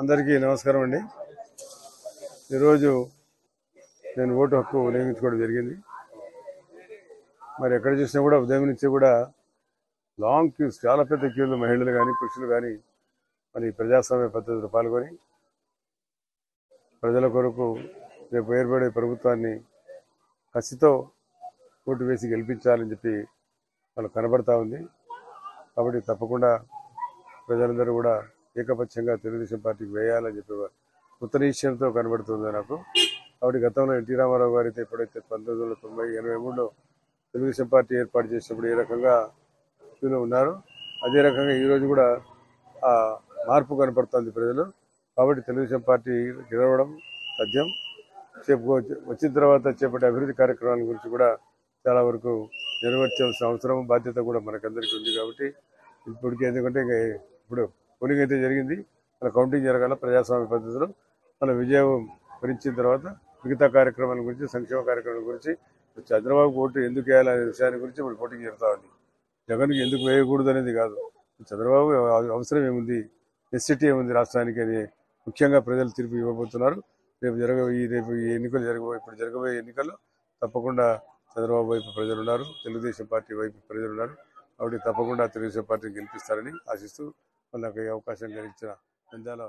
అందరికీ నమస్కారం అండి. ఈరోజు నేను ఓటు హక్కు వినియోగించుకోవడం జరిగింది. మరి ఎక్కడ చూసినా కూడా ఉదయం నుంచి కూడా లాంగ్ క్యూస్, చాలా పెద్ద క్యూలు, మహిళలు కానీ పురుషులు కానీ మరి ప్రజాస్వామ్య పద్ధతిలో పాల్గొని ప్రజల కొరకు రేపు ఏర్పడే ప్రభుత్వాన్ని కసితో ఓటు వేసి గెలిపించాలని చెప్పి వాళ్ళు కనబడతా ఉంది. కాబట్టి తప్పకుండా ప్రజలందరూ కూడా ఏకపక్షంగా తెలుగుదేశం పార్టీకి వేయాలని చెప్పి కొత్త నిశ్చయంతో కనబడుతుంది నాకు. కాబట్టి గతంలో ఎన్టీ రామారావు గారితో ఎప్పుడైతే 1990-83లో తెలుగుదేశం పార్టీ ఏర్పాటు చేసినప్పుడు ఏ రకంగా క్యూలో ఉన్నారు, అదే రకంగా ఈరోజు కూడా ఆ మార్పు కనపడుతుంది ప్రజలు. కాబట్టి తెలుగుదేశం పార్టీ గెలవడం సాధ్యం. వచ్చిన తర్వాత చేపట్టే అభివృద్ధి కార్యక్రమాల గురించి కూడా చాలా వరకు నెరవేర్చాల్సిన అవసరం, బాధ్యత కూడా మనకందరికీ ఉంది. కాబట్టి ఇప్పటికీ ఎందుకంటే ఇప్పుడు పోలింగ్ అయితే జరిగింది, మన కౌంటింగ్ జరగాల ప్రజాస్వామ్య పద్ధతిలో. మన విజయం భరించిన తర్వాత మిగతా కార్యక్రమాల గురించి, సంక్షేమ కార్యక్రమాల గురించి, చంద్రబాబు ఓటు ఎందుకు వేయాలనే విషయాన్ని గురించి ఇప్పుడు పోటీకి జరుగుతూ ఉంది. జగన్కి ఎందుకు వేయకూడదు అనేది కాదు, చంద్రబాబు అవసరం ఏముంది, నెసిటీ ఏముంది రాష్ట్రానికి అని ముఖ్యంగా ప్రజలు తీర్పు ఇవ్వబోతున్నారు. రేపు ఈ ఎన్నికలు ఇప్పుడు జరగబోయే ఎన్నికల్లో తప్పకుండా చంద్రబాబు వైపు ప్రజలు ఉన్నారు, తెలుగుదేశం పార్టీ వైపు ప్రజలు ఉన్నారు. కాబట్టి తప్పకుండా తెలుగుదేశం పార్టీని గెలిపిస్తారని ఆశిస్తూ నాకు ఈ అవకాశం కలిగించిన నంద్యాల